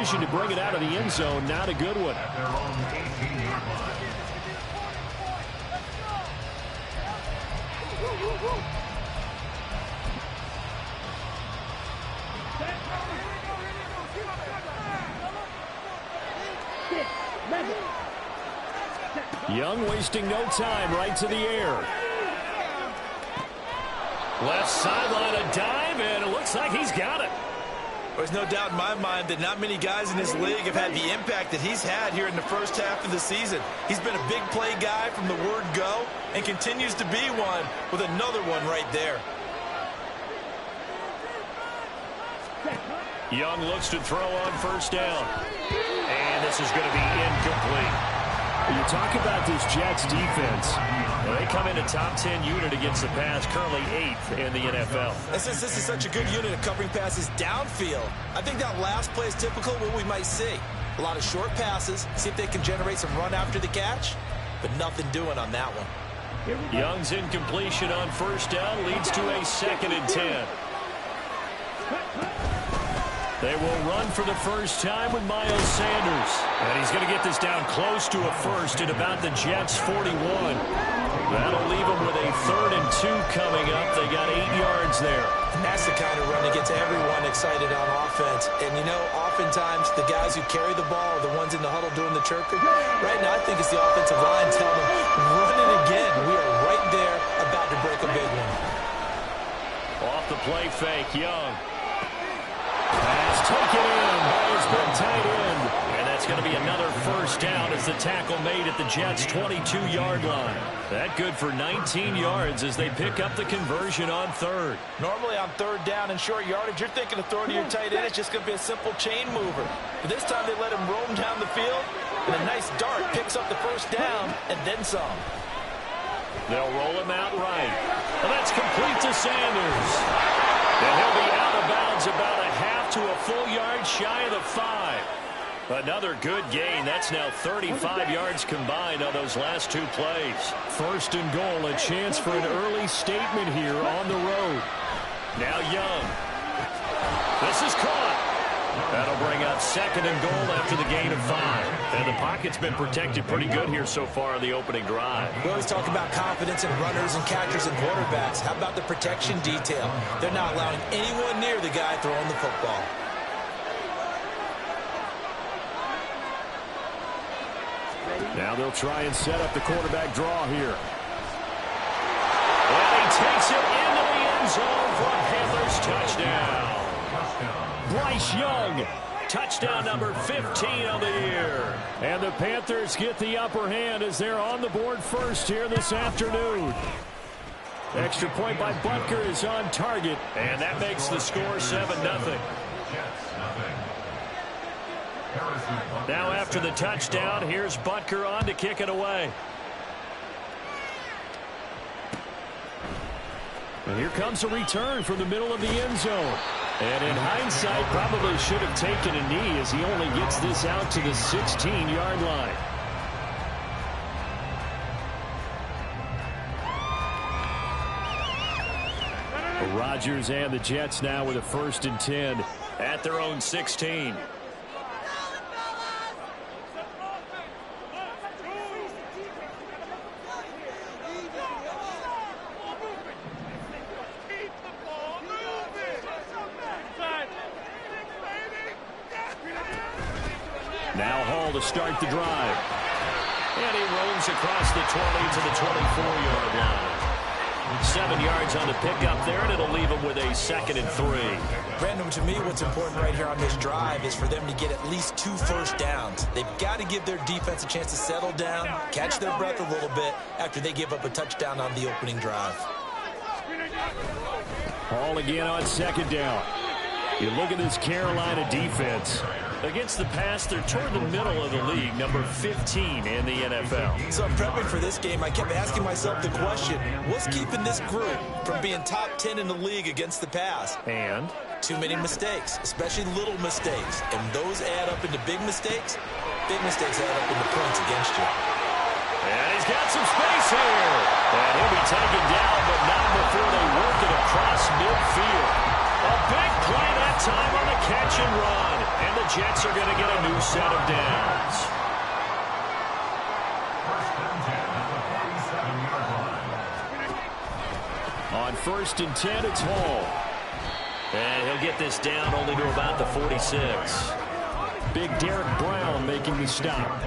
decision to bring it out of the end zone. Not a good one. Young wasting no time, right to the air. Left sideline, a dive, and it looks like he's got it. There's no doubt in my mind that not many guys in this league have had the impact that he's had here in the first half of the season. He's been a big play guy from the word go and continues to be one with another one right there. Young looks to throw on first down. And this is going to be incomplete. You talk about this Jets defense. Well, they come in a top 10 unit against the pass, currently 8th in the NFL. This is such a good unit of covering passes downfield. I think that last play is typical of what we might see. A lot of short passes, see if they can generate some run after the catch, but nothing doing on that one. Young's incompletion on first down leads to a 2nd and 10. They will run for the first time with Miles Sanders. And he's going to get this down close to a first at about the Jets' 41. That'll leave them with a 3rd and 2 coming up. They got 8 yards there. And that's the kind of run that gets everyone excited on offense. And, you know, oftentimes the guys who carry the ball are the ones in the huddle doing the chirping. Right now I think it's the offensive line telling them, run it again. We are right there about to break a big one. Off the play fake, Young. Pass taken in by his big tight end. And that's going to be another first down as the tackle made at the Jets' 22-yard line. That good for 19 yards as they pick up the conversion on 3rd. Normally on 3rd down and short yardage, you're thinking of throwing to your tight end. It's just going to be a simple chain mover. But this time they let him roam down the field, and a nice dart picks up the first down and then some. They'll roll him out right. Well, that's complete to Sanders. And he'll be out of bounds about a half to a full yard shy of the 5. Another good gain. That's now 35 yards combined on those last 2 plays. 1st and goal, a chance for an early statement here on the road. Now Young. This is caught. That'll bring up 2nd and goal after the gain of 5. And the pocket's been protected pretty good here so far in the opening drive. We always talk about confidence in runners and catchers and quarterbacks. How about the protection detail? They're not allowing anyone near the guy throwing the football. Now they'll try and set up the quarterback draw here. And he takes it into the end zone for a Panthers touchdown. Bryce Young, touchdown number 15 on the year. And the Panthers get the upper hand as they're on the board first here this afternoon. Extra point by Butker is on target, and that makes the score 7-0. Now after the touchdown, here's Butker on to kick it away. And here comes a return from the middle of the end zone. And in hindsight, probably should have taken a knee as he only gets this out to the 16-yard line. Rodgers and the Jets now with a 1st and 10 at their own 16. Now Hall to start the drive. And he roams across the 20 to the 24-yard line. 7 yards on the pickup there, and it'll leave him with a 2nd and 3. Brandon, to me, what's important right here on this drive is for them to get at least 2 first downs. They've got to give their defense a chance to settle down, catch their breath a little bit after they give up a touchdown on the opening drive. Hall again on 2nd down. You look at this Carolina defense. Against the pass, they're toward the middle of the league, number 15 in the NFL. So I'm prepping for this game. I kept asking myself the question, what's keeping this group from being top 10 in the league against the pass? And? Too many mistakes, especially little mistakes. And those add up into big mistakes. Big mistakes add up into points against you. And he's got some space here. And he'll be taken down, but not before they work it across midfield. A big play that time on the catch and run. And the Jets are going to get a new set of downs. On 1st and 10, it's Hall. And he'll get this down only to about the 46. Big Derek Brown making the stop.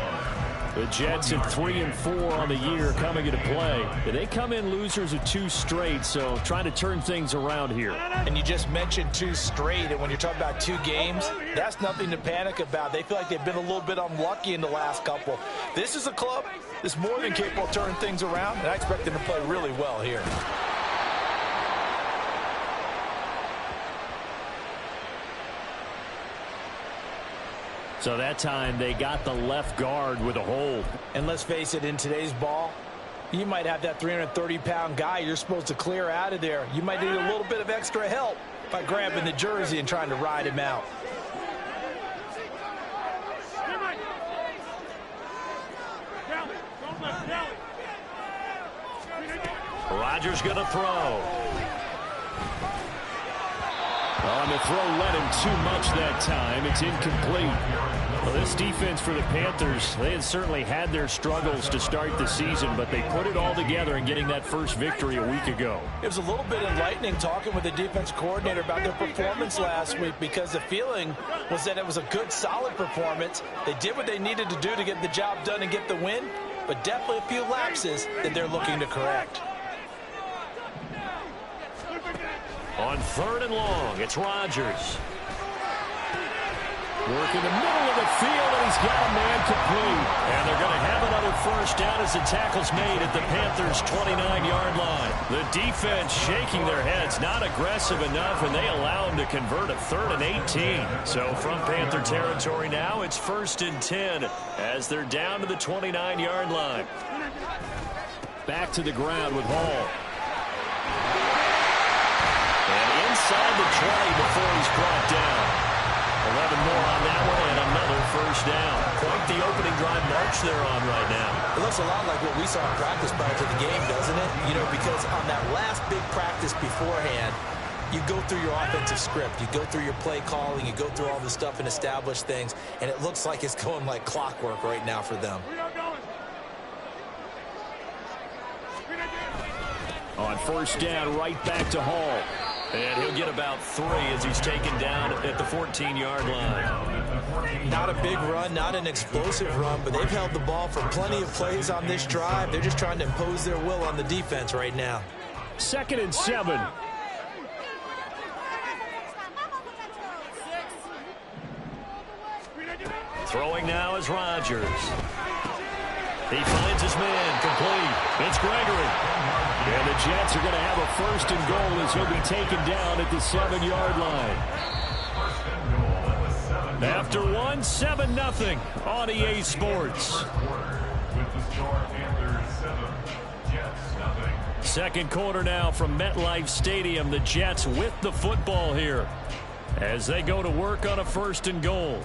The Jets at 3-4 on the year coming into play. They come in losers of 2 straight, so trying to turn things around here. And you just mentioned 2 straight, and when you're talking about 2 games, that's nothing to panic about. They feel like they've been a little bit unlucky in the last couple. This is a club that's more than capable of turning things around, and I expect them to play really well here. So that time they got the left guard with a hold. And let's face it, in today's ball, you might have that 330-pound guy you're supposed to clear out of there. You might need a little bit of extra help by grabbing the jersey and trying to ride him out. Rodgers going to throw. On the throw, led him too much that time. It's incomplete. Well, this defense for the Panthers, they had certainly had their struggles to start the season, but they put it all together in getting that first victory a week ago. It was a little bit enlightening talking with the defense coordinator about their performance last week, because the feeling was that it was a good, solid performance. They did what they needed to do to get the job done and get the win, but definitely a few lapses that they're looking to correct. On 3rd and long, it's Rodgers. Work in the middle of the field, and he's got a man complete. And they're going to have another first down as the tackle's made at the Panthers' 29-yard line. The defense shaking their heads, not aggressive enough, and they allow him to convert a 3rd and 18. So from Panther territory now, it's 1st and 10 as they're down to the 29-yard line. Back to the ground with Hall. Inside the 20 before he's brought down. 11 more on that one and another first down. Quite the opening drive march they're on right now. It looks a lot like what we saw in practice prior to the game, doesn't it? You know, because on that last big practice beforehand, you go through your offensive script. You go through your play calling. You go through all the stuff and establish things. And it looks like it's going like clockwork right now for them. On first down, right back to Hall. And he'll get about 3 as he's taken down at the 14-yard line. Not a big run, not an explosive run, but they've held the ball for plenty of plays on this drive. They're just trying to impose their will on the defense right now. 2nd and 7. Throwing now is Rodgers. He finds his man, complete. It's Gregory. And the Jets are going to have a 1st and goal as he'll be taken down at the 7-yard line. After one, 7-0 on EA Sports. Second quarter now from MetLife Stadium. The Jets with the football here as they go to work on a 1st and goal.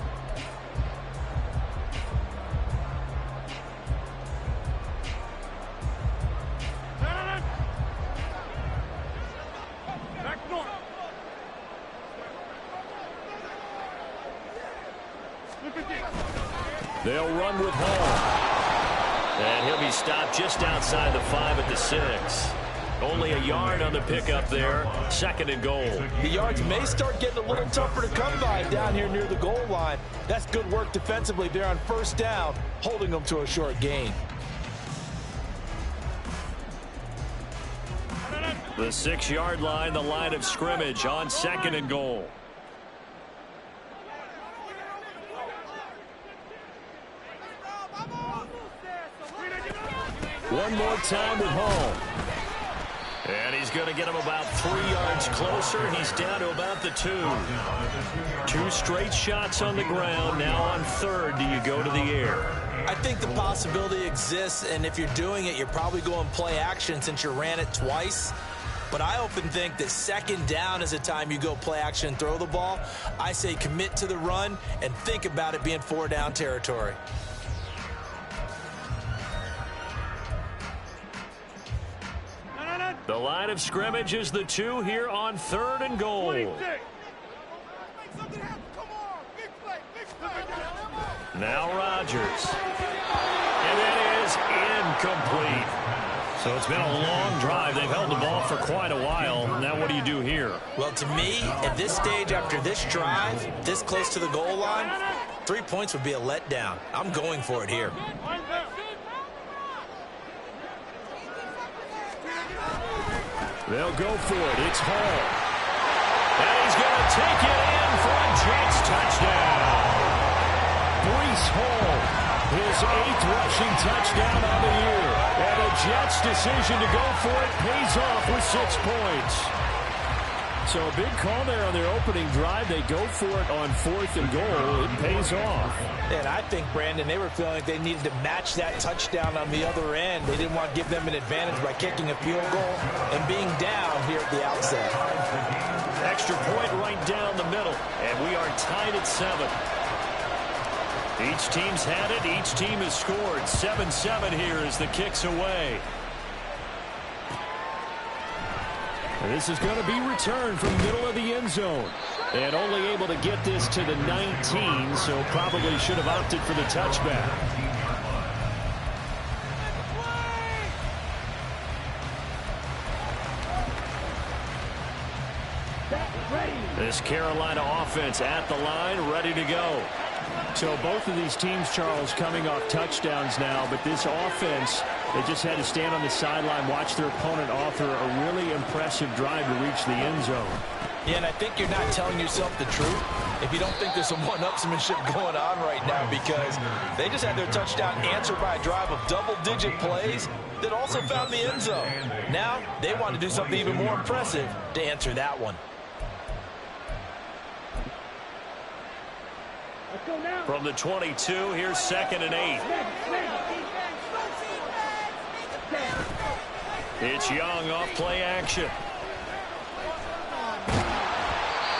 They'll run with Hall. And he'll be stopped just outside the 5 at the 6. Only a yard on the pickup there. 2nd and goal. The yards may start getting a little tougher to come by down here near the goal line. That's good work defensively there on 1st down, holding them to a short gain. The 6-yard line, the line of scrimmage on 2nd and goal. One more time with Hall. And he's going to get him about 3 yards closer. He's down to about the 2. 2 straight shots on the ground. Now on 3rd, do you go to the air? I think the possibility exists, and if you're doing it, you're probably going play action since you ran it twice. But I often think that 2nd down is the time you go play action and throw the ball. I say commit to the run and think about it being 4-down territory. The line of scrimmage is the 2 here on 3rd and goal. Now Rodgers. And that is incomplete. So it's been a long drive. They've held the ball for quite a while. Now what do you do here? Well, to me, at this stage after this drive, this close to the goal line, 3 points would be a letdown. I'm going for it here. They'll go for it. It's Hall. And he's going to take it in for a Jets touchdown. Breece Hall, his 8th rushing touchdown on the year. And the Jets' decision to go for it pays off with 6 points. So a big call there on their opening drive. They go for it on 4th and goal. It pays off. And I think, Brandon, they were feeling like they needed to match that touchdown on the other end. They didn't want to give them an advantage by kicking a field goal and being down here at the outset. Extra point right down the middle. And we are tied at 7. Each team's had it. Each team has scored. 7-7 here as the kick's away. And this is going to be returned from the middle of the end zone. And only able to get this to the 19, so probably should have opted for the touchback. This Carolina offense at the line, ready to go. So both of these teams, Charles, coming off touchdowns now, but this offense, they just had to stand on the sideline, watch their opponent author a really impressive drive to reach the end zone. Yeah, and I think you're not telling yourself the truth if you don't think there's some one-upsmanship going on right now, because they just had their touchdown answered by a drive of double-digit plays that also found the end zone. Now they want to do something even more impressive to answer that one. From the 22, here's 2nd and 8. It's Young off play action.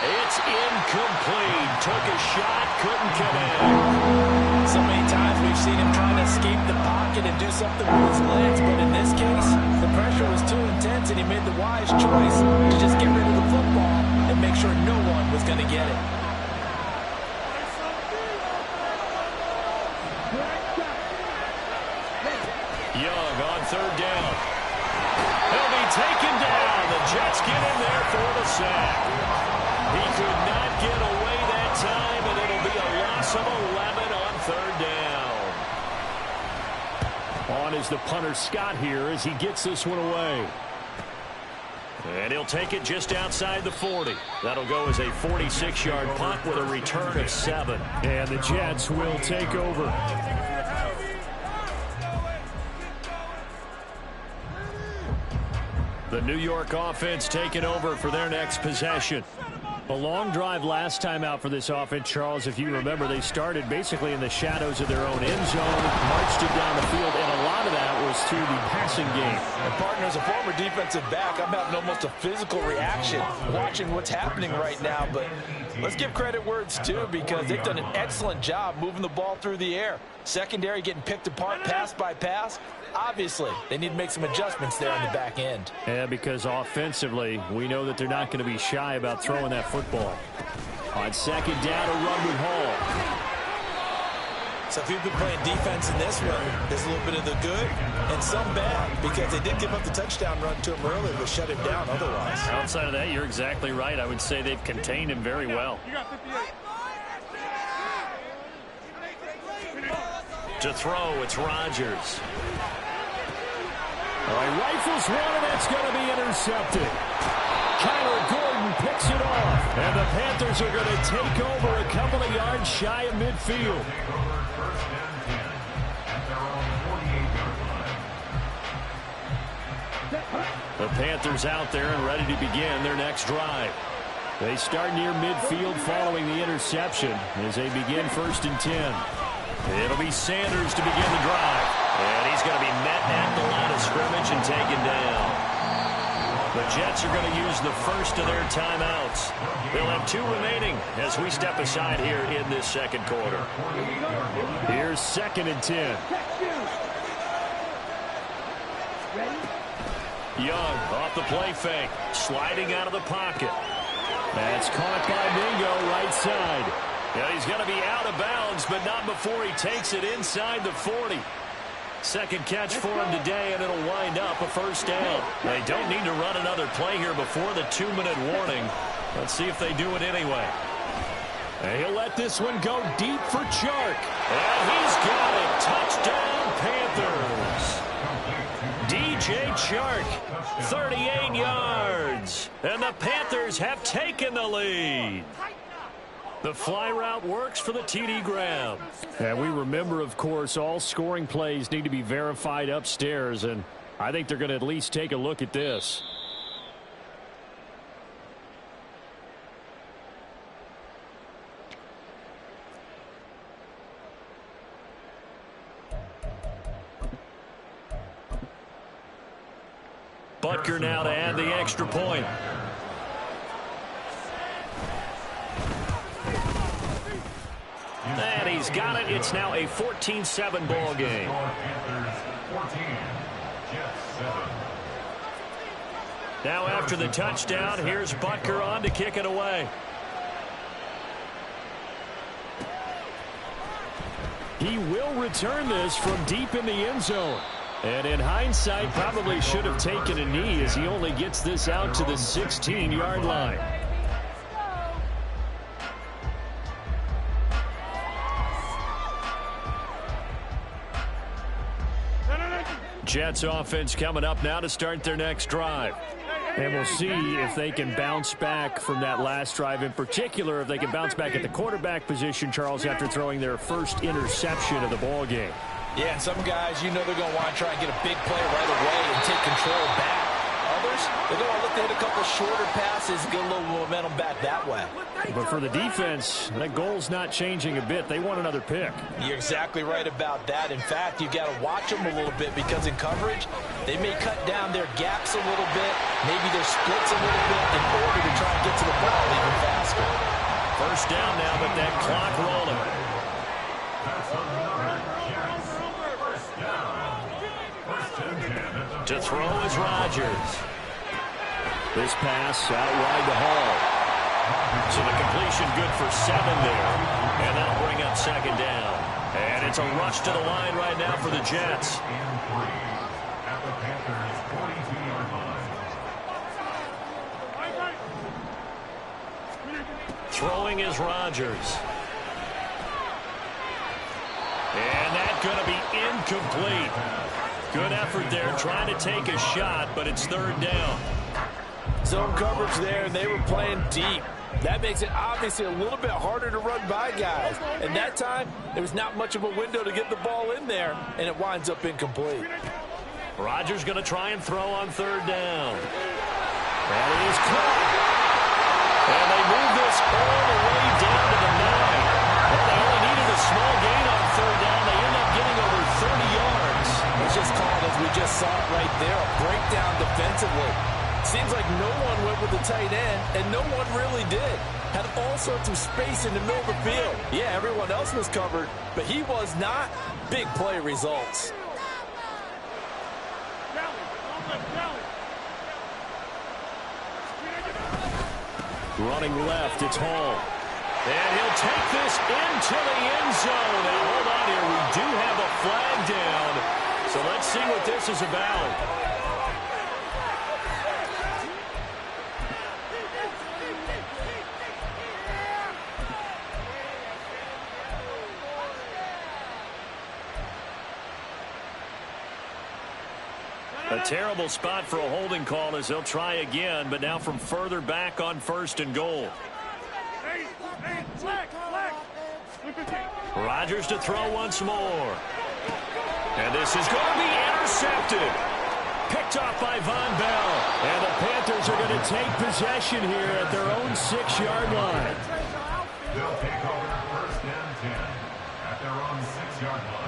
It's incomplete. Took a shot, couldn't connect. So many times we've seen him trying to escape the pocket and do something with his legs, but in this case, the pressure was too intense and he made the wise choice to just get rid of the football and make sure no one was going to get it. Young on 3rd down. He'll be taken down. The Jets get in there for the sack. He could not get away that time, and it'll be a loss of 11 on 3rd down. On is the punter Scott here as he gets this one away. And he'll take it just outside the 40. That'll go as a 46-yard punt with a return of 7. And the Jets will take over. The New York offense taking over for their next possession. A long drive last time out for this offense, Charles. If you remember, they started basically in the shadows of their own end zone, marched it down the field, and a lot of that was through the passing game. And partner, as a former defensive back, I'm having almost a physical reaction watching what's happening right now. But let's give credit where it's due, because they've done an excellent job moving the ball through the air. Secondary getting picked apart pass by pass. Obviously, they need to make some adjustments there on the back end. Yeah, because offensively, we know that they're not going to be shy about throwing that football. On 2nd down, a run with Hall. So if you've been playing defense in this one, there's a little bit of the good and some bad, because they did give up the touchdown run to him earlier, but shut him down otherwise. Outside of that, you're exactly right. I would say they've contained him very well. To throw, it's Rodgers. All right, rifles one, and that's going to be intercepted. Kyler Gordon picks it off, and the Panthers are going to take over a couple of yards shy of midfield. The Panthers out there and ready to begin their next drive. They start near midfield following the interception as they begin 1st and 10. It'll be Sanders to begin the drive. And he's going to be met at the line of scrimmage and taken down. The Jets are going to use the first of their timeouts. They'll have 2 remaining as we step aside here in this 2nd quarter. Here's 2nd and 10. Young off the play fake, sliding out of the pocket. That's caught by Mingo right side. Yeah, he's going to be out of bounds, but not before he takes it inside the 40. Second catch for him today, and it'll wind up a first down. They don't need to run another play here before the 2-minute warning. Let's see if they do it anyway. And he'll let this one go deep for Chark. And he's got it. Touchdown, Panthers. DJ Chark, 38 yards. And the Panthers have taken the lead. The fly route works for the TD Graham. And we remember, of course, all scoring plays need to be verified upstairs, and I think they're going to at least take a look at this. Butker now to add the extra point. And he's got it. It's now a 14-7 ball game. Now after the touchdown, here's Butker on to kick it away. He will return this from deep in the end zone. And in hindsight, probably should have taken a knee as he only gets this out to the 16-yard line. Jets offense coming up now to start their next drive. And we'll see if they can bounce back from that last drive. In particular, if they can bounce back at the quarterback position, Charles, after throwing their first interception of the ball game. Yeah, and some guys, you know they're going to want to try and get a big play right away and take control back. Others, they're going to look to hit a couple shorter passes, get a little momentum back that way. But for the defense, that goal's not changing a bit. They want another pick. You're exactly right about that. In fact, you've got to watch them a little bit because in coverage, they may cut down their gaps a little bit, maybe their splits a little bit in order to try and get to the ball even faster. First down now, but that clock rolling. To throw is Rodgers. This pass out wide to Hall. So the completion good for 7 there. And that'll bring up second down. And it's a rush to the line right now for the Jets. Throwing is Rodgers. And that's going to be incomplete. Good effort there, trying to take a shot, but it's third down. Zone coverage there, and they were playing deep. That makes it obviously a little bit harder to run by guys. And that time, there was not much of a window to get the ball in there, and it winds up incomplete. Rodgers going to try and throw on third down. And it is caught. And they move this all the way down to the 9. Well, they only needed a small gain on third down. They end up getting over 30 yards. It's just called, as we just saw it right there, a breakdown defensively. Seems like no one went with the tight end, and no one really did. Had all sorts of space in the middle of the field. Yeah, everyone else was covered, but he was not. Big play results. Running left, it's Hall. And he'll take this into the end zone. Now, hold on here. We do have a flag down. So let's see what this is about. A terrible spot for a holding call as they'll try again, but now from further back on first and goal. Rodgers to throw once more. And this is going to be intercepted. Picked off by Von Bell. And the Panthers are going to take possession here at their own 6-yard line. They'll take over first and 10 at their own 6-yard line.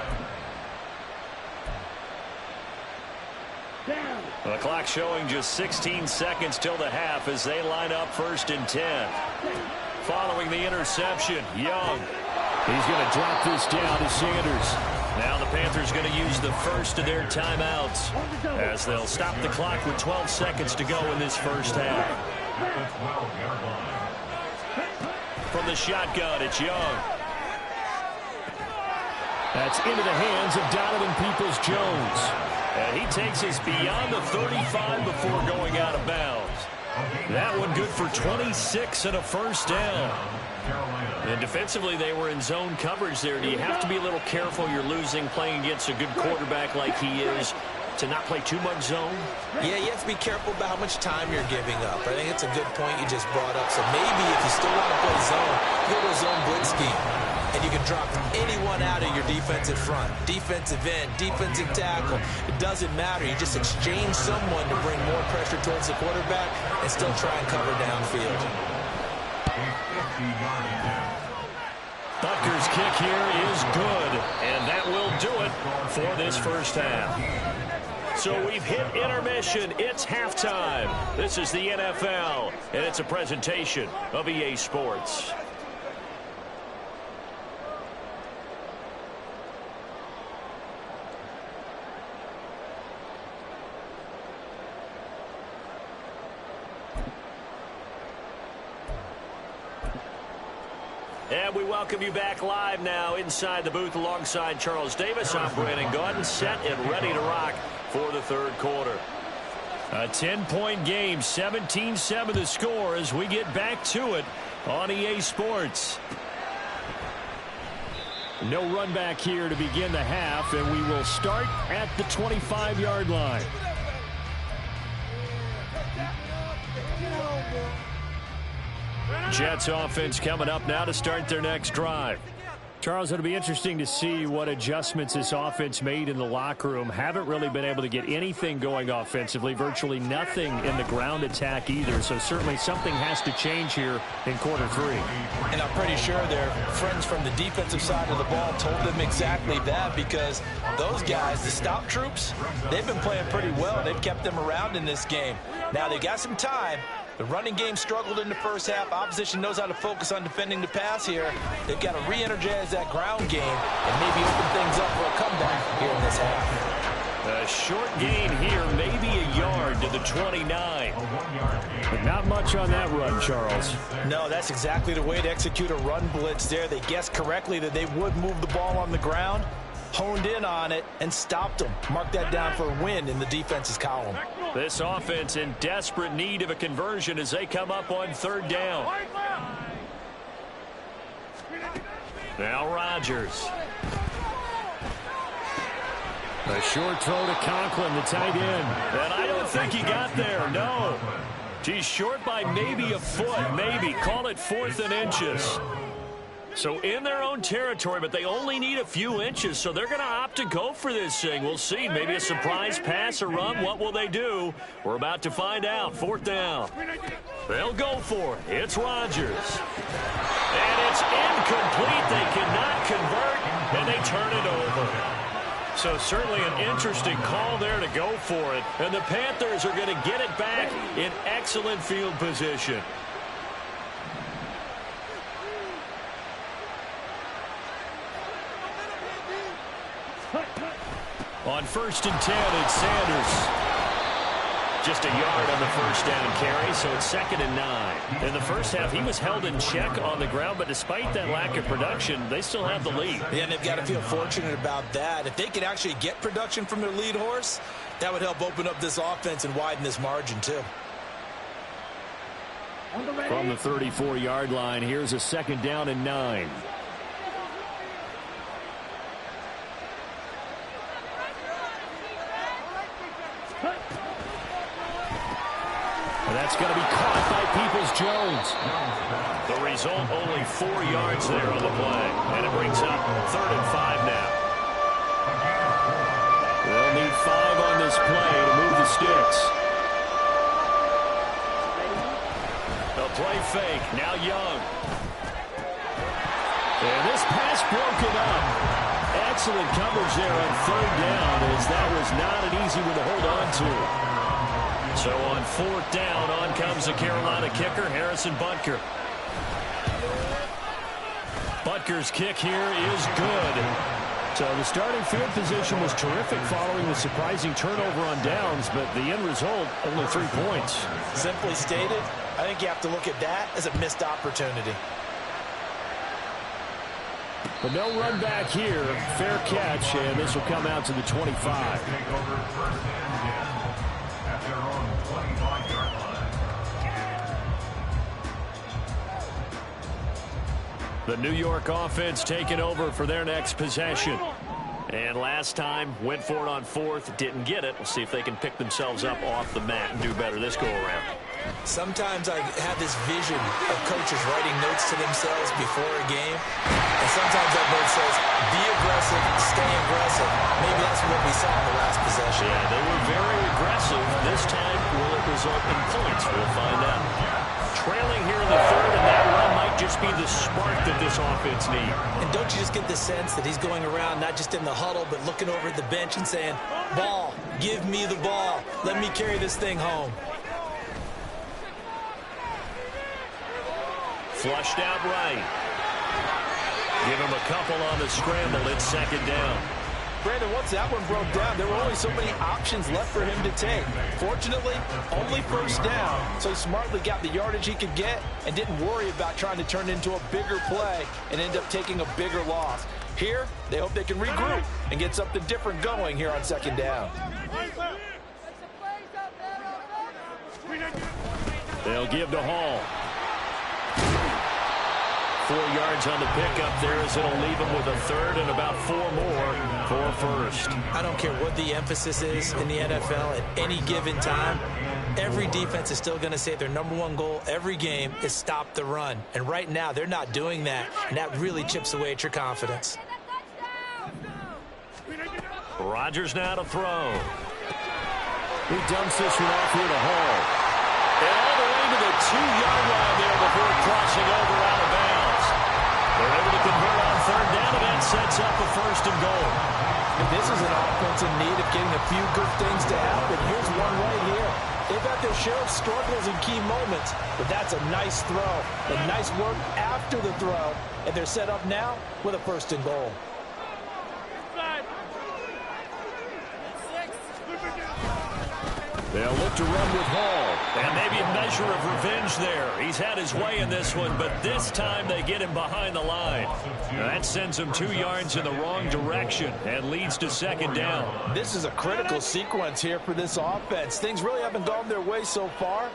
The clock showing just 16 seconds till the half as they line up first and 10. Following the interception, Young. He's going to drop this down to Sanders. Now the Panthers going to use the first of their timeouts as they'll stop the clock with 12 seconds to go in this first half. from the shotgun. It's Young. That's into the hands of Donovan Peoples-Jones. And he takes us beyond the 35 before going out of bounds. That one good for 26 and a first down. And defensively, they were in zone coverage there. Do you have to be a little careful? You're losing playing against a good quarterback like he is to not play too much zone? Yeah, you have to be careful about how much time you're giving up. I think it's a good point you just brought up. So maybe if you still want to play zone, go to a zone blitz scheme. And you can drop anyone out of your defensive front. Defensive end, defensive tackle. It doesn't matter. You just exchange someone to bring more pressure towards the quarterback and still try and cover downfield. Butker's kick here is good. And that will do it for this first half. So we've hit intermission. It's halftime. This is the NFL, and it's a presentation of EA Sports. And we welcome you back live now inside the booth alongside Charles Davis. I'm Brandon Gaudin, set and ready to rock for the third quarter. A 10-point game, 17-7 the score as we get back to it on EA Sports. No run back here to begin the half, and we will start at the 25-yard line. Jets offense coming up now to start their next drive. Charles, it'll be interesting to see what adjustments this offense made in the locker room. Haven't really been able to get anything going offensively, virtually nothing in the ground attack either. So certainly something has to change here in quarter three. And I'm pretty sure their friends from the defensive side of the ball told them exactly that, because those guys, the stop troops, they've been playing pretty well. They've kept them around in this game. Now they got some time. The running game struggled in the first half. Opposition knows how to focus on defending the pass here. They've got to re-energize that ground game and maybe open things up for a comeback here in this half. A short gain here, maybe a yard to the 29. But not much on that run, Charles. No, that's exactly the way to execute a run blitz there. They guessed correctly that they would move the ball on the ground, honed in on it, and stopped them. Mark that down for a win in the defense's column. This offense in desperate need of a conversion as they come up on third down. Now Rodgers. A short throw to Conklin, the tight end. And I don't think he got there, no. He's short by maybe a foot, maybe. Call it 4th and inches. So in their own territory, but they only need a few inches, so they're going to opt to go for this thing. We'll see. Maybe a surprise pass or run. What will they do? We're about to find out. 4th down. They'll go for it. It's Rodgers. And it's incomplete. They cannot convert, and they turn it over. So certainly an interesting call there to go for it. And the Panthers are going to get it back in excellent field position. On 1st and 10, it's Sanders. Just a yard on the first down carry, so it's 2nd and 9. In the first half, he was held in check on the ground, but despite that lack of production, they still have the lead. Yeah, and they've got to feel fortunate about that. If they could actually get production from their lead horse, that would help open up this offense and widen this margin, too. From the 34-yard line, here's a 2nd down and 9. And that's going to be caught by Peoples-Jones. The result, only 4 yards there on the play. And it brings up 3rd and 5 now. They'll need 5 on this play to move the sticks. A play fake. Now Young. And this pass broken up. Excellent coverage there on 3rd down, as that was not an easy one to hold on to. So on 4th down, on comes the Carolina kicker, Harrison Butker. Butker's kick here is good. So the starting field position was terrific following the surprising turnover on downs, but the end result, only 3 points. Simply stated, I think you have to look at that as a missed opportunity. But no run back here. Fair catch, and this will come out to the 25. Take over first and 10 at their own 25-yard line. The New York offense taking over for their next possession. And last time, went for it on fourth, didn't get it. We'll see if they can pick themselves up off the mat and do better this go-around. Sometimes I have this vision of coaches writing notes to themselves before a game. And sometimes that note says, be aggressive, stay aggressive. Maybe that's what we saw in the last possession. Yeah, they were very aggressive. This time, will it result in points? We'll find out. Trailing here in the third, and that run might just be the spark that this offense needs. And don't you just get the sense that he's going around not just in the huddle, but looking over at the bench and saying, ball, give me the ball. Let me carry this thing home. Flushed out right. Give him a couple on the scramble. It's second down. Brandon, once that one broke down, there were only so many options left for him to take. Fortunately, only first down, so he smartly got the yardage he could get and didn't worry about trying to turn it into a bigger play and end up taking a bigger loss. Here, they hope they can regroup and get something different going here on second down. They'll give to Hall. 4 yards on the pickup there as it'll leave him with a third and about 4 more for first. I don't care what the emphasis is in the NFL at any given time. Every defense is still going to say their #1 goal every game is stop the run. And right now, they're not doing that, and that really chips away at your confidence. Rodgers now to throw. He dumps this one off here to Hall. And all the way to the 2-yard line there before crossing over out of bounds. They're able to convert on third down, and that sets up a first and goal. And this is an offense in need of getting a few good things to happen. Here's one right here. They've had their share of struggles in key moments, but that's a nice throw. And nice work after the throw. And they're set up now with a first and goal. They'll look to run with Hall. And maybe a measure of revenge there. He's had his way in this one, but this time they get him behind the line. That sends him 2 yards in the wrong direction and leads to second down. This is a critical sequence here for this offense. Things really haven't gone their way so far.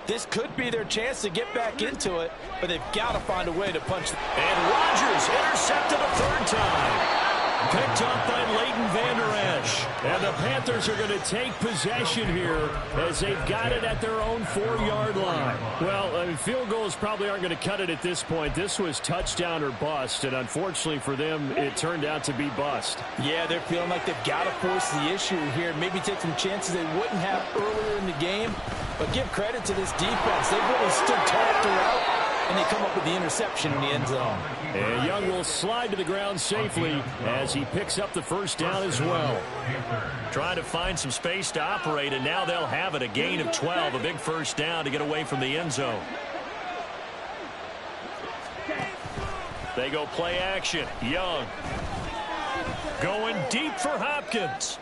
This could be their chance to get back into it, but they've got to find a way to punch. And Rodgers intercepted a third time. Picked up by Leighton Vander Esch. And the Panthers are going to take possession here as they've got it at their own 4-yard line. Well, I mean, field goals probably aren't going to cut it at this point. This was touchdown or bust, and unfortunately for them, it turned out to be bust. Yeah, they're feeling like they've got to force the issue here. Maybe take some chances they wouldn't have earlier in the game. But give credit to this defense. They've really stood tall throughout. And they come up with the interception in the end zone. And Young will slide to the ground safely as he picks up the first down as well. Trying to find some space to operate, and now they'll have it. A gain of 12, a big first down to get away from the end zone. They go play action. Young going deep for Hopkins.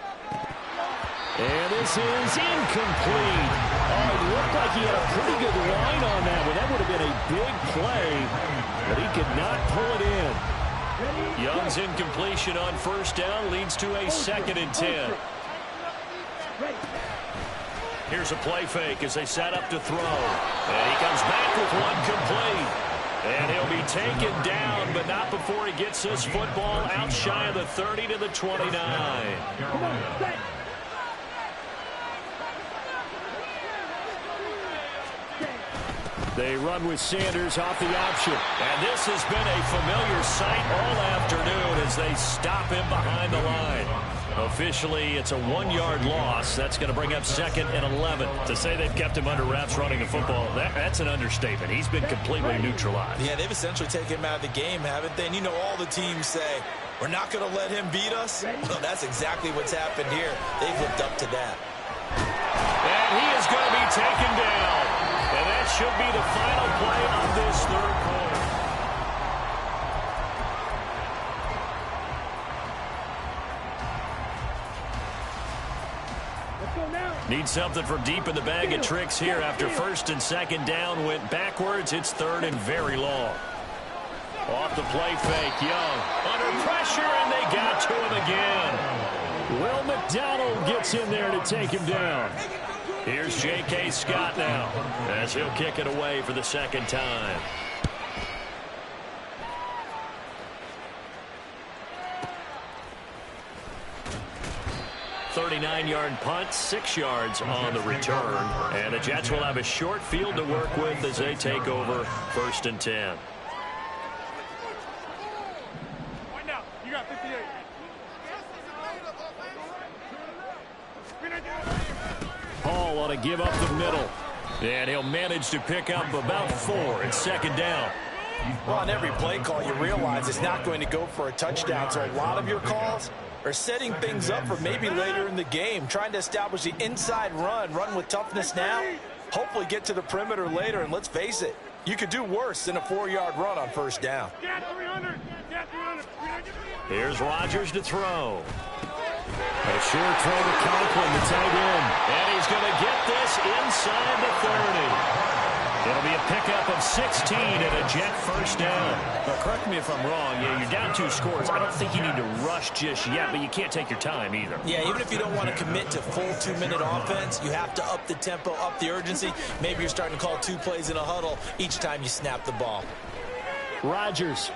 And this is incomplete. Oh, it looked like he had a pretty good line on that one. That would have been a big play, but he could not pull it in. Young's incompletion on first down leads to a 2nd and 10. Here's a play fake as they set up to throw. And he comes back with one complete. And he'll be taken down, but not before he gets this football out shy of the 30 to the 29. They run with Sanders off the option. And this has been a familiar sight all afternoon as they stop him behind the line. Officially, it's a 1-yard loss. That's going to bring up 2nd and 11. To say they've kept him under wraps running the football, that's an understatement. He's been completely neutralized. Yeah, they've essentially taken him out of the game, haven't they? And you know all the teams say, we're not going to let him beat us. Well, that's exactly what's happened here. They've lived up to that. And he is going to be taken down. And that should be the final play of this third quarter. Need something from deep in the bag of tricks here after 1st and 2nd down went backwards. It's 3rd and very long. Off the play fake, Young. Under pressure, and they got to him again. Will McDonald gets in there to take him down. Here's J.K. Scott now, as he'll kick it away for the second time. 39-yard punt, 6 yards on the return. And the Jets will have a short field to work with as they take over 1st and 10. You got 58. Hall ought to give up the middle. And he'll manage to pick up about 4. It's 2nd down. Well, on every play call, you realize it's not going to go for a touchdown. So a lot of your calls are setting things up for maybe later in the game, trying to establish the inside run with toughness now, hopefully get to the perimeter later. And let's face it, you could do worse than a 4-yard run on 1st down. Here's Rodgers to throw. A short throw to Conklin, the tight end. And he's going to get this inside the 30. It'll be a pickup of 16 and a Jet 1st down. But correct me if I'm wrong. Yeah, you're down 2 scores. I don't think you need to rush just yet, but you can't take your time either. Yeah, even if you don't want to commit to full 2-minute offense, you have to up the tempo, up the urgency. Maybe you're starting to call 2 plays in a huddle each time you snap the ball. Rodgers.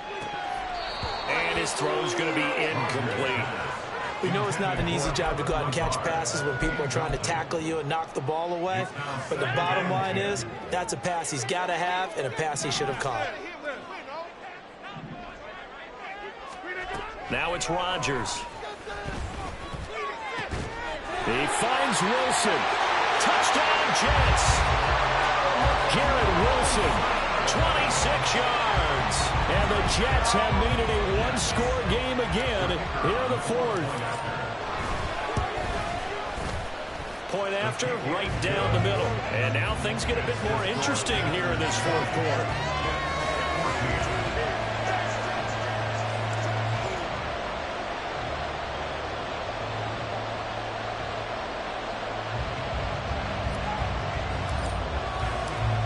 And his throw's going to be incomplete. We know it's not an easy job to go out and catch passes when people are trying to tackle you and knock the ball away. But the bottom line is, that's a pass he's got to have and a pass he should have caught. Now it's Rodgers. He finds Wilson. Touchdown, Jets. Garrett Wilson, 26 yards. And the Jets have made it a 1-score game again here in the 4th. Point after, right down the middle. And now things get a bit more interesting here in this 4th quarter.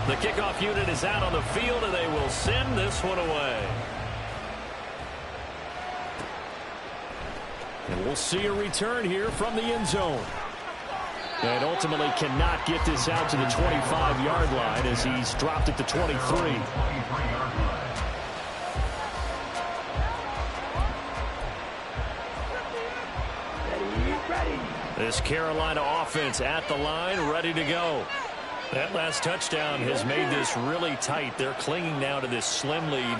The kickoff unit is out on the field, and they will send this one away. And we'll see a return here from the end zone. And ultimately cannot get this out to the 25-yard line as he's dropped at the 23. This Carolina offense at the line, ready to go. That last touchdown has made this really tight. They're clinging now to this slim lead.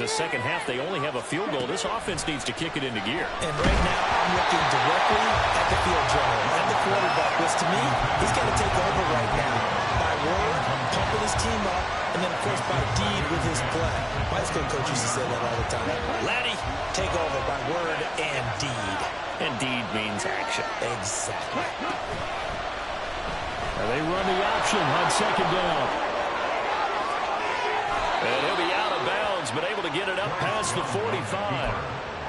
Second half, they only have a field goal. This offense needs to kick it into gear. And right now, I'm looking directly at the field general, at the quarterback, which to me, he's got to take over right now. By word, pumping his team up, and then, of course, by deed with his play. My high school coach used to say that all the time. Laddie, take over by word and deed. And deed means action. Exactly. They run the option on 2nd down. And he'll be out of bounds, but able to get it up past the 45.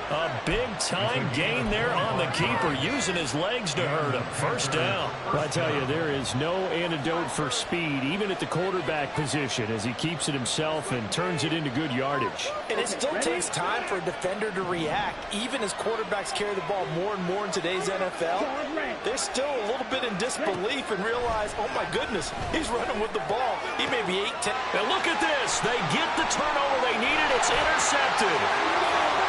A big-time gain there on the keeper, using his legs to hurt him. 1st down. I tell you, there is no antidote for speed, even at the quarterback position, as he keeps it himself and turns it into good yardage. And it still takes time for a defender to react. Even as quarterbacks carry the ball more and more in today's NFL, they're still a little bit in disbelief and realize, oh my goodness, he's running with the ball. He may be 8-10. And look at this. They get the turnover they needed. It's intercepted.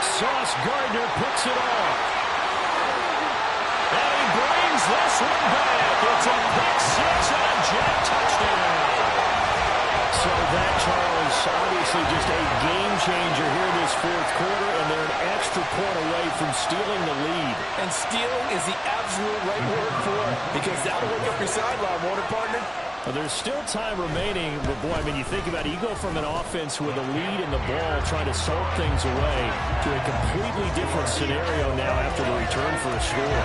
Sauce Gardner picks it off. And he brings this one back. It's a pick 6 and a Jet touchdown. So that, Charles, obviously just a game changer here in this 4th quarter, and they're an extra point away from stealing the lead. And stealing is the absolute right word for it, because that'll work up your sideline, won't it, partner? Well, there's still time remaining, but boy, I mean, you think about it, you go from an offense with a lead in the ball trying to salt things away to a completely different scenario now after the return for a score.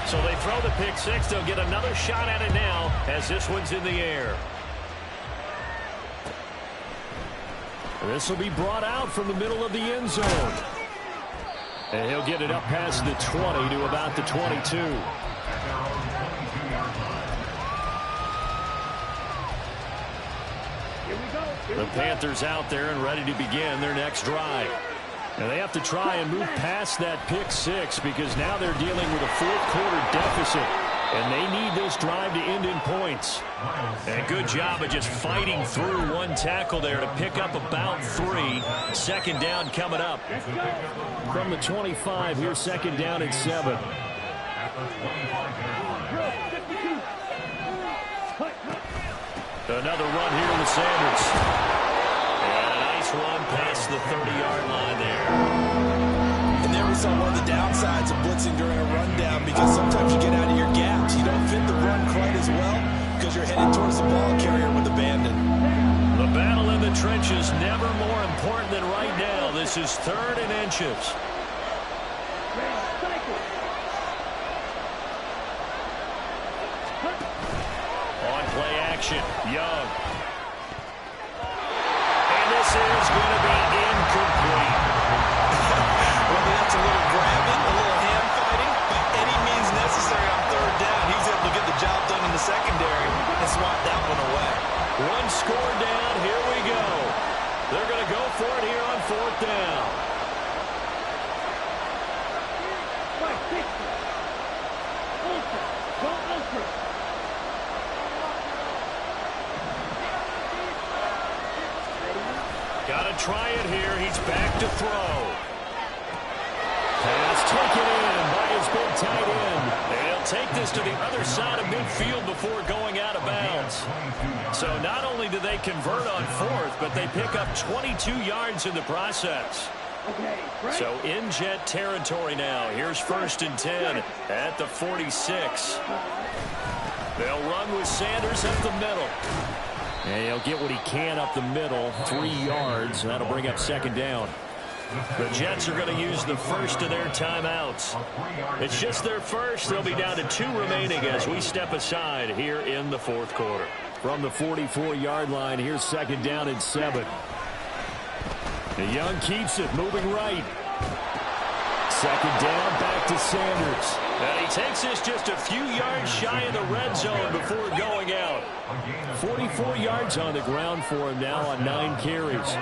So they throw the pick 6. They'll get another shot at it now as this one's in the air. This will be brought out from the middle of the end zone. And he'll get it up past the 20 to about the 22. The Panthers out there and ready to begin their next drive. And they have to try and move past that pick six because now they're dealing with a fourth-quarter deficit. And they need this drive to end in points. And a good job of just fighting through one tackle there to pick up about 3. Second down coming up. From the 25, here's second down at 7. Another run here with Sanders. And a nice run past the 30-yard line there. And there we saw one of the downsides of blitzing during a rundown because sometimes you get out of your gaps. You don't fit the run quite as well because you're headed towards the ball carrier with abandon. The battle in the trenches never more important than right now. This is 3rd and inches. Young. And this is going to be incomplete. Well, that's a little grabbing, a little hand fighting, by any means necessary on 3rd down. He's able to get the job done in the secondary and swat that one away. One score down. Here we go. They're going to go for it here on 4th down. Got to try it here. He's back to throw. Pass taken in by his big tight end. And he'll take this to the other side of midfield before going out of bounds. So not only do they convert on 4th, but they pick up 22 yards in the process. So in Jet territory now. Here's 1st and 10 at the 46. They'll run with Sanders up the middle. And he'll get what he can up the middle, 3 yards. And that'll bring up second down. The Jets are going to use the first of their timeouts. It's just their first. They'll be down to 2 remaining as we step aside here in the 4th quarter. From the 44-yard line, here's second down and 7. The Young keeps it, moving right. Second down, back to Sanders. And he takes this just a few yards shy of the red zone before going out. 44 yards on the ground for him now on 9 carries.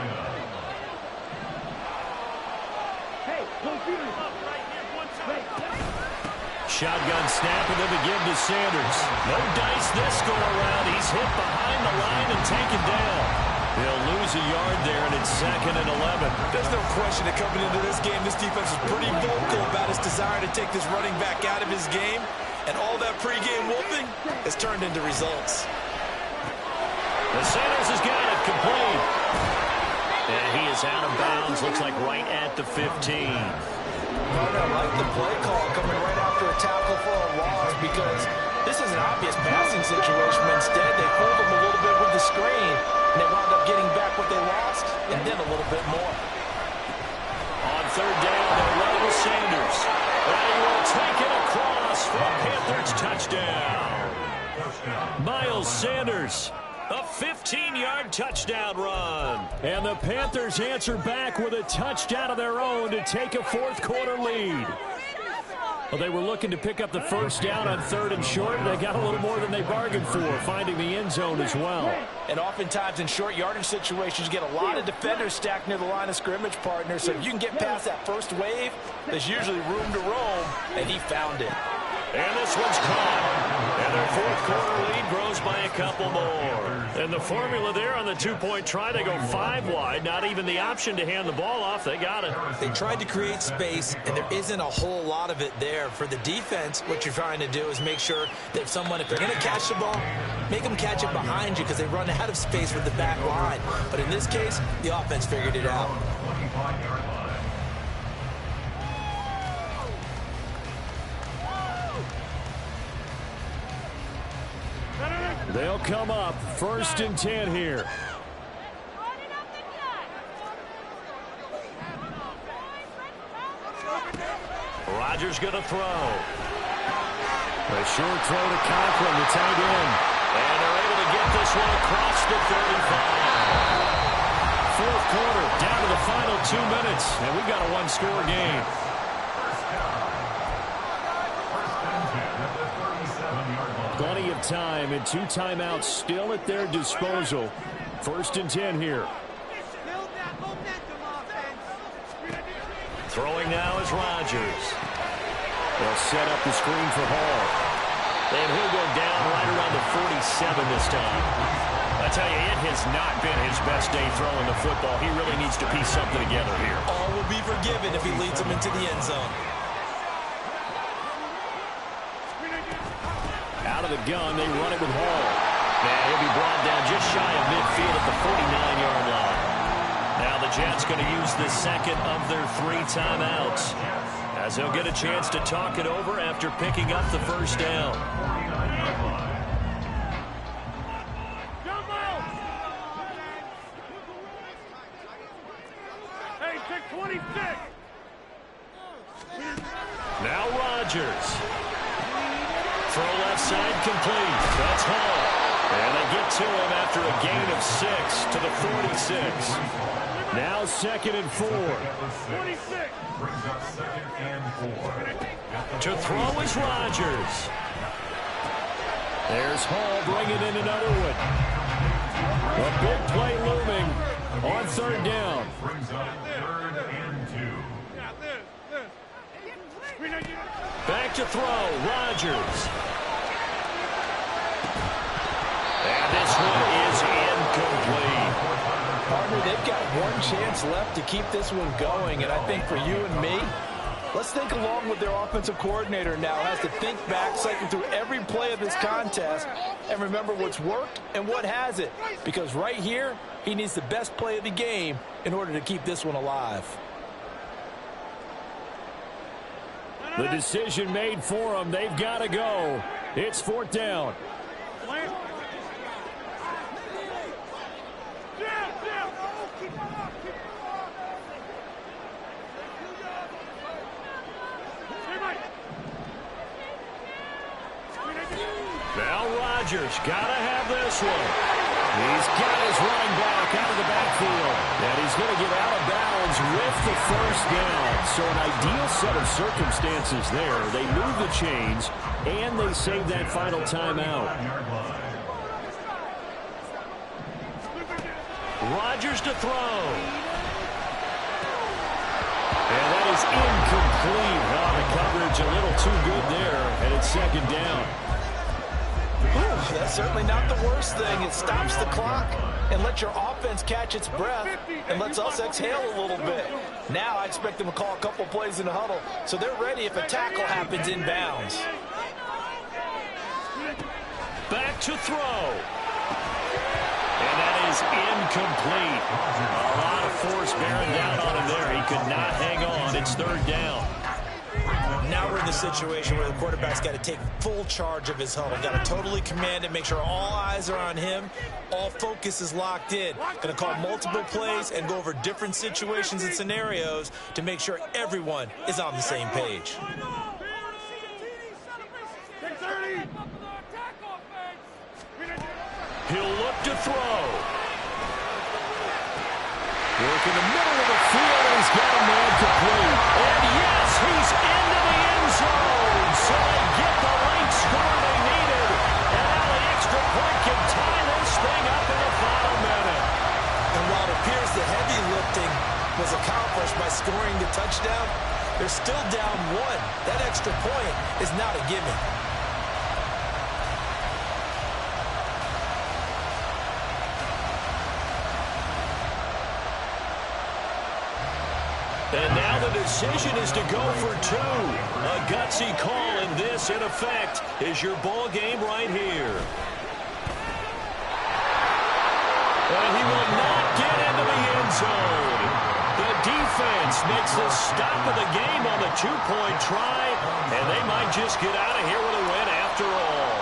Shotgun snap and then to give to Sanders. No dice this go around. He's hit behind the line and taken down. They'll lose a yard there, and it's 2nd and 11. There's no question that coming into this game, this defense is pretty vocal about its desire to take this running back out of his game. And all that pregame wolfing has turned into results. The Sanders has got it complete. And he is out of bounds. Looks like right at the 15. I like the play call coming right after a tackle for a loss because this is an obvious passing situation. Instead, they fooled him a little bit with the screen, and they wound up getting back what they lost and then a little bit more. On 3rd down, they'll run with Sanders. And he will take it across for a Panthers touchdown. Miles Sanders. A 15-yard touchdown run. And the Panthers answer back with a touchdown of their own to take a 4th quarter lead. Well, they were looking to pick up the first down on 3rd and short. They got a little more than they bargained for, finding the end zone as well. And oftentimes in short yardage situations, you get a lot of defenders stacked near the line of scrimmage partners. So if you can get past that first wave, there's usually room to roam, and he found it. And this one's caught. And their 4th quarter lead grows by a couple more. And the formula there on the 2-point try, they go 5 wide. Not even the option to hand the ball off. They got it. They tried to create space, and there isn't a whole lot of it there. For the defense, what you're trying to do is make sure that if they're going to catch the ball, make them catch it behind you because they run out of space with the back line. But in this case, the offense figured it out. They'll come up 1st and 10 here. Rodgers going to throw. A short throw to Conklin, the tight end. And they're able to get this one across the 35. 4th quarter, down to the final 2 minutes. And we've got a 1-score game. Plenty of time and 2 timeouts still at their disposal. First and 10 here. Throwing now is Rodgers. They'll set up the screen for Hall. And he'll go down right around the 47 this time. I tell you, it has not been his best day throwing the football. He really needs to piece something together here. All will be forgiven if he leads them into the end zone. Out of the gun, they run it with Hall. And he'll be brought down just shy of midfield at the 49-yard line. Now the Jets going to use the second of their 3 timeouts, as they'll get a chance to talk it over after picking up the first down. Hey, pick 26. Now Rodgers. Throw left side complete. That's Hall. And they get to him after a gain of 6 to the 46. Now 2nd and 4. 26. Brings up 2nd and 4. To throw is Rodgers. There's Hall bringing in another one. A big play looming on 3rd down. Brings up 3rd and 2. Yeah, this. Back to throw, Rodgers. And this one is incomplete. Partner, they've got one chance left to keep this one going, and I think for you and me, let's think along with their offensive coordinator now. Has to think back, cycle through every play of this contest, and remember what's worked and what hasn't. Because right here, he needs the best play of the game in order to keep this one alive. The decision made for them. They've got to go. It's 4th down. Now Rodgers got to have this one. He's got his running back out of the backfield. And he's going to get out of bounds with the first down. So an ideal set of circumstances there. They move the chains, and they save that final timeout. Rodgers to throw. And that is incomplete. Oh, the coverage a little too good there, and it's 2nd down. That's certainly not the worst thing. It stops the clock and lets your offense catch its breath and lets us exhale a little bit. Now I expect them to call a couple plays in the huddle so they're ready if a tackle happens inbounds. Back to throw. And that is incomplete. A lot of force bearing down on him there. He could not hang on. It's 3rd down. Now we're in the situation where the quarterback's got to take full charge of his huddle. Got to totally command it, make sure all eyes are on him. All focus is locked in. Going to call multiple plays and go over different situations and scenarios to make sure everyone is on the same page. He'll look to throw. Work in the middle of the field, and he's got a man complete. And yes, he's into the end zone. So they get the late score they needed. And now the extra point can tie this thing up in the final minute. And while it appears the heavy lifting was accomplished by scoring the touchdown, they're still down 1. That extra point is not a gimme. And now the decision is to go for 2. A gutsy call, and this, in effect, is your ball game right here. And he will not get into the end zone. The defense makes the stop of the game on the 2-point try, and they might just get out of here with a win after all.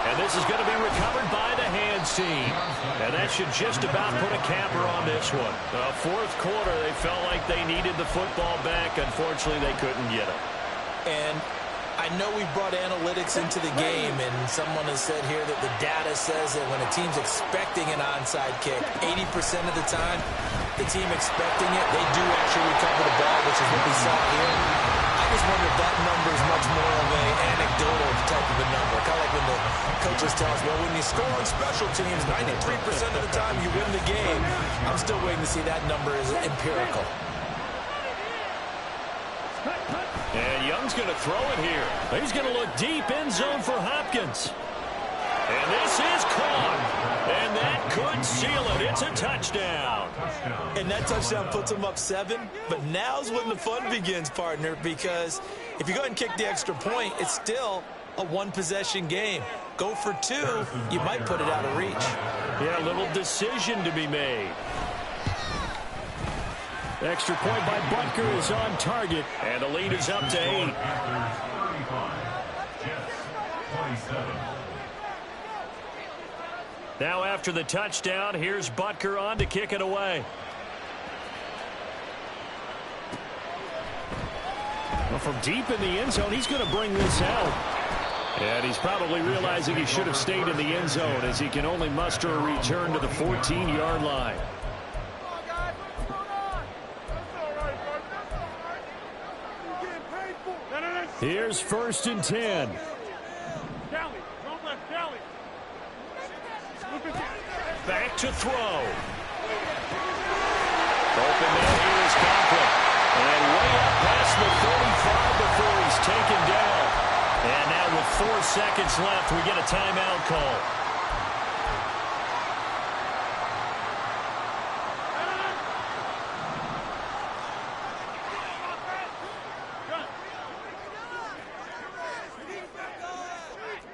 And this is going to be recovered by the hands team. And that should just about put a capper on this one. The 4th quarter, they felt like they needed the football back. Unfortunately, they couldn't get it. And I know we brought analytics into the game, and someone has said here that the data says that when a team's expecting an onside kick, 80% of the time, the team expecting it, they do actually recover the ball, which is what we saw here. I just wonder if that number is much more of an anecdotal type of a number. Kind of like when the coaches tell us, well, when you score on special teams, 93% of the time you win the game. I'm still waiting to see that number is empirical. And Young's going to throw it here. He's going to look deep end zone for Hopkins. And this is caught. And that could seal it. It's a touchdown. And that touchdown puts them up 7. But now's when the fun begins, partner, because if you go ahead and kick the extra point, it's still a one-possession game. Go for 2, you might put it out of reach. Yeah, a little decision to be made. Extra point by Butker is on target. And the lead is up to 8. Now after the touchdown, here's Butker on to kick it away. Well, from deep in the end zone, he's going to bring this out. And he's probably realizing he should have stayed in the end zone as he can only muster a return to the 14-yard line. Here's 1st and 10. Back to throw. Open man here is Conklin. And way up past the 35 before he's taken down. And now with 4 seconds left, we get a timeout call.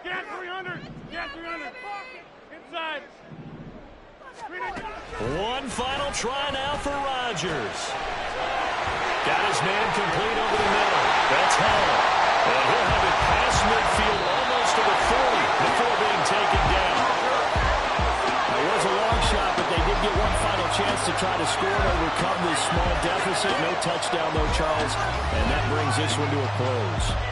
Get 300. Get 300. Inside. One final try now for Rodgers. Got his man complete over the middle. That's Howell. And he'll have it past midfield almost to the 40 before being taken down. It was a long shot, but they did get one final chance to try to score and overcome this small deficit. No touchdown, though, Charles. And that brings this one to a close.